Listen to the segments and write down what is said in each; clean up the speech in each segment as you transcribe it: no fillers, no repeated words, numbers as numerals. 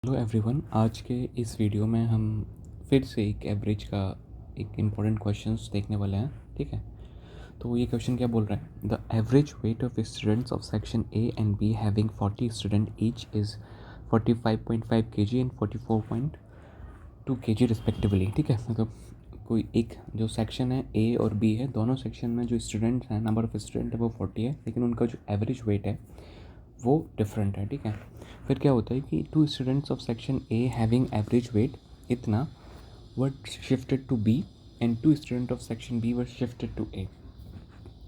Hello everyone, आज के इस वीडियो में हम फिर से एक एवरेज का एक इम्पॉर्टेंट क्वेश्चंस देखने वाले हैं। ठीक है, तो ये क्वेश्चन क्या बोल रहा है? The average weight of students of section A and be having 40 student each is 45.5 kg and 44.2 kg respectively. ठीक है, मतलब कोई एक जो सेक्शन है ए और बी है, दोनों सेक्शन में जो स्टूडेंट्स हैं, नंबर ऑफ स्टूडेंट है वो 40 है, लेकिन उनका जो एवरेज वेट है वो डिफरेंट है। ठीक है, फिर क्या होता है कि two students of section A having average weight इतना were shifted to B and two student of section B were shifted to A.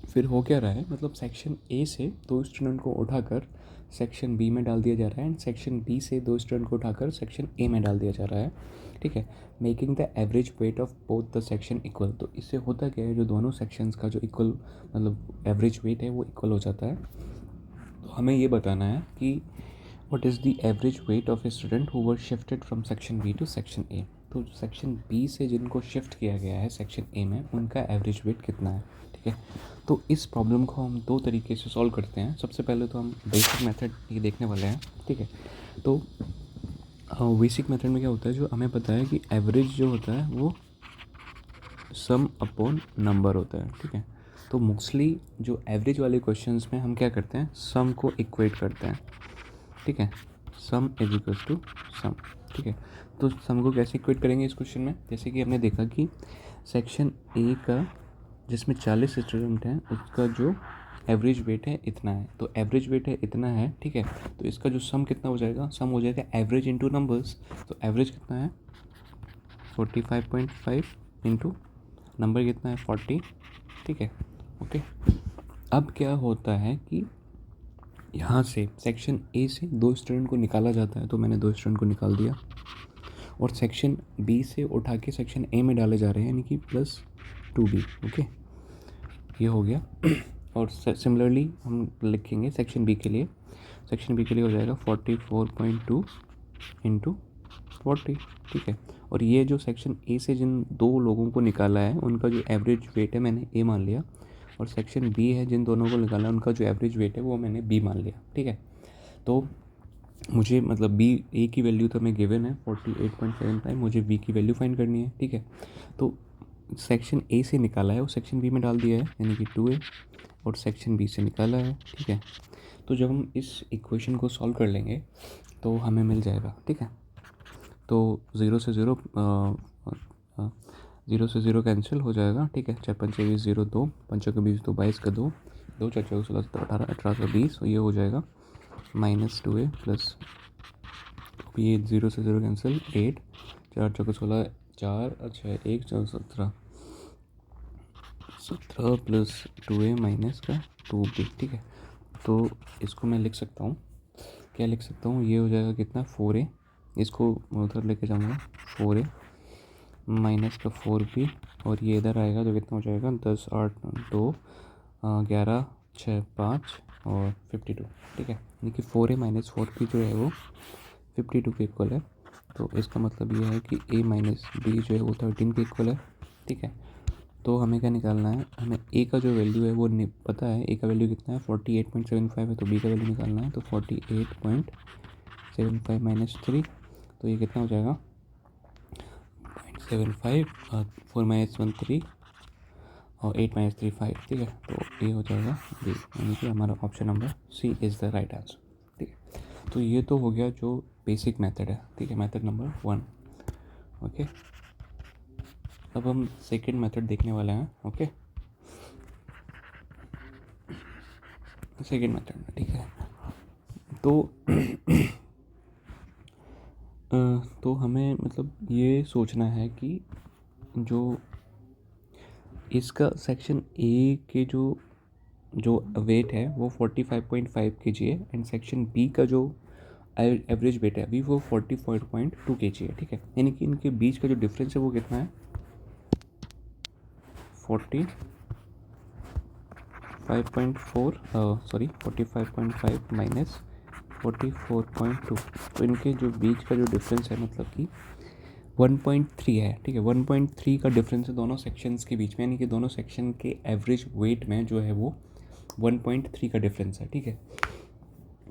फिर हो क्या रहा है, मतलब सेक्शन ए से दो स्टूडेंट को उठाकर सेक्शन बी में डाल दिया जा रहा है एंड सेक्शन बी से दो स्टूडेंट को उठाकर सेक्शन ए में डाल दिया जा रहा है। ठीक है, making the average weight of both the section equal. तो इससे होता क्या है, जो दोनों सेक्शंस का जो इक्वल मतलब एवरेज वेट है वो इक्वल हो जाता है। तो हमें ये बताना है कि what is the average weight of a student who were shifted from section B to section A। तो सेक्शन बी से जिनको शिफ्ट किया गया है सेक्शन ए में, उनका एवरेज वेट कितना है। ठीक है, तो इस प्रॉब्लम को हम दो तरीके से सॉल्व करते हैं। सबसे पहले तो हम बेसिक मेथड ये देखने वाले हैं। ठीक है, तो बेसिक मेथड में क्या होता है, जो हमें पता है कि एवरेज जो होता है वो सम अपॉन नंबर होता है। ठीक है, तो मोस्टली जो एवरेज वाले क्वेश्चंस में हम क्या करते हैं, सम को इक्वेट करते हैं। ठीक है, सम इज इक्वल टू सम। ठीक है, तो सम को कैसे इक्वेट करेंगे इस क्वेश्चन में? जैसे कि हमने देखा कि सेक्शन ए का जिसमें 40 स्टूडेंट हैं उसका जो एवरेज वेट है इतना है, तो एवरेज वेट है इतना है। ठीक है, तो इसका जो सम कितना हो जाएगा, सम हो जाएगा एवरेज इंटू नंबर्स। तो एवरेज कितना है 45.5 इंटू नंबर कितना है 40। ठीक है, ओके। अब क्या होता है कि यहाँ से सेक्शन ए से दो स्टूडेंट को निकाला जाता है, तो मैंने दो स्टूडेंट को निकाल दिया, और सेक्शन बी से उठा के सेक्शन ए में डाले जा रहे हैं, यानी कि +2b। ओके, ये हो गया। और सिमिलरली हम लिखेंगे सेक्शन बी के लिए। सेक्शन बी के लिए हो जाएगा 44.2 इंटू 40। ठीक है, और ये जो सेक्शन ए से जिन दो लोगों को निकाला है उनका जो एवरेज वेट है मैंने ए मान लिया, और सेक्शन बी है जिन दोनों को निकाला है उनका जो एवरेज वेट है वो मैंने बी मान लिया। ठीक है, तो मुझे मतलब बी ए की वैल्यू तो हमें गिवन है 48.75, मुझे बी की वैल्यू फाइंड करनी है। ठीक है, तो सेक्शन ए से निकाला है वो सेक्शन बी में डाल दिया है, यानी कि 2a, और सेक्शन बी से निकाला है। ठीक है, तो जब हम इस इक्वेशन को सॉल्व कर लेंगे तो हमें मिल जाएगा। ठीक है, तो ज़ीरो कैंसिल हो जाएगा। ठीक है, 4×5 = 0, 2 5 के 20, 2 22 का 2, 2 4 4 16 17 18 18 का 20, और ये हो जाएगा -2a प्लस, ये 0 कैंसिल 8, 4 4 16 4, अच्छा 1 4 17 17 प्लस 2a माइनस का 2b। ठीक है, तो इसको मैं लिख सकता हूँ, क्या लिख सकता हूँ, ये हो जाएगा कितना 4a, इसको उधर लेके जाऊँगा 4a माइनस का 4b, और ये इधर आएगा तो कितना हो जाएगा 10 8 2 11 6 5 और 52। ठीक है, यानी कि 4a माइनस 4b जो है वो 52 के इक्वल है। तो इसका मतलब ये है कि a माइनस बी जो है वो 13 के इक्वल है। ठीक है, तो हमें क्या निकालना है, हमें a का जो वैल्यू है वो पता है, a का वैल्यू कितना है 48.75 है, तो b का वैल्यू निकालना है, तो 48.75 माइनस 3, तो ये कितना हो जाएगा 0.75, 4 - 1 3 और 8 - 3 5। ठीक है, तो ये हो जाएगा बी, यानी कि हमारा option number C is the right answer. ठीक है, तो ये तो हो गया जो बेसिक मेथड है। ठीक है, मेथड नंबर 1। ओके, अब हम सेकंड मेथड देखने वाले हैं। ओके, सेकंड मेथड में ठीक है, तो तो हमें मतलब ये सोचना है कि जो इसका सेक्शन ए के जो जो वेट है वो 45.5 kg है, एंड सेक्शन बी का जो एवरेज वेट है अभी वो 44.2 kg है। ठीक है, यानी कि इनके बीच का जो डिफरेंस है वो कितना है 45.5 माइनस 44.2। तो इनके जो बीच का जो डिफरेंस है मतलब कि 1.3 है। ठीक है, 1.3 का डिफरेंस है दोनों सेक्शंस के बीच में, यानी कि दोनों सेक्शन के एवरेज वेट में जो है वो 1.3 का डिफरेंस है। ठीक है,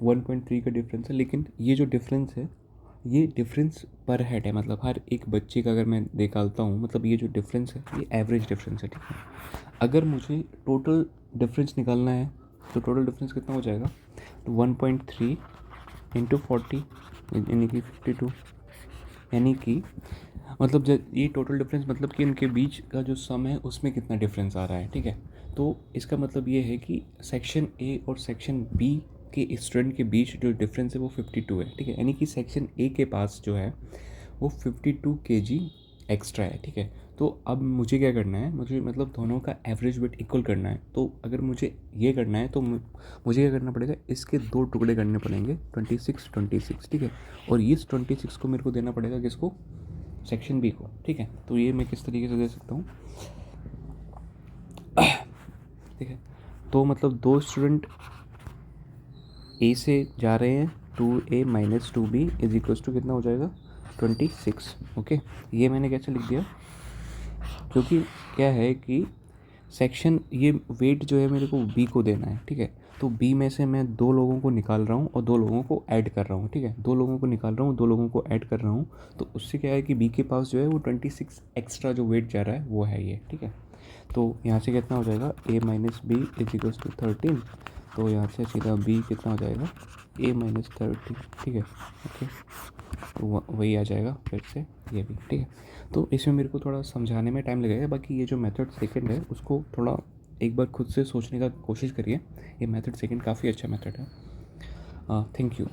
1.3 का डिफरेंस है, लेकिन ये जो डिफरेंस है ये डिफरेंस पर हेड है, मतलब हर एक बच्चे का अगर मैं निकालता हूँ, मतलब ये जो डिफरेंस है ये एवरेज डिफरेंस है, ठीक है। अगर मुझे टोटल डिफरेंस निकालना है तो टोटल डिफरेंस कितना हो जाएगा, तो 1.3 इंटू 40 यानी कि 52, यानी कि मतलब जब ये टोटल डिफरेंस मतलब कि इनके बीच का जो सम है उसमें कितना डिफरेंस आ रहा है, ठीक है। तो इसका मतलब ये है कि सेक्शन ए और सेक्शन बी के स्टूडेंट के बीच जो डिफरेंस है वो 52 है, ठीक है। यानी कि सेक्शन ए के पास जो है वो 52 kg एक्स्ट्रा है, ठीक है। तो अब मुझे क्या करना है, मुझे मतलब दोनों का एवरेज वेट इक्वल करना है। तो अगर मुझे ये करना है तो मुझे क्या करना पड़ेगा, इसके 2 टुकड़े करने पड़ेंगे, 26 26, ठीक है। और इस 26 को मेरे को देना पड़ेगा किसको, सेक्शन बी को, ठीक है। तो ये मैं किस तरीके से दे सकता हूँ, ठीक है। तो मतलब 2 स्टूडेंट ए से जा रहे हैं, 2a minus 2b is equals to कितना हो जाएगा, 26, ओके। ये मैंने कैसे लिख दिया, क्योंकि क्या है कि सेक्शन ये वेट जो है मेरे को बी को देना है, ठीक है। तो बी में से मैं 2 लोगों को निकाल रहा हूँ और 2 लोगों को ऐड कर रहा हूँ, ठीक है। 2 लोगों को निकाल रहा हूँ, 2 लोगों को ऐड कर रहा हूँ। तो उससे क्या है कि बी के पास जो है वो 26 एक्स्ट्रा जो वेट जा रहा है वो है ये, ठीक है। तो यहाँ से कितना हो जाएगा, a minus B is equals to 13। तो यहाँ से सीधा b कितना हो जाएगा, a माइनस 30, ठीक है, ओके। तो वही आ जाएगा फिर से ये भी, ठीक है। तो इसमें मेरे को थोड़ा समझाने में टाइम लगेगा, बाकी ये जो मेथड सेकंड है उसको थोड़ा एक बार खुद से सोचने का कोशिश करिए। ये मेथड सेकंड काफ़ी अच्छा मेथड है। Thank you.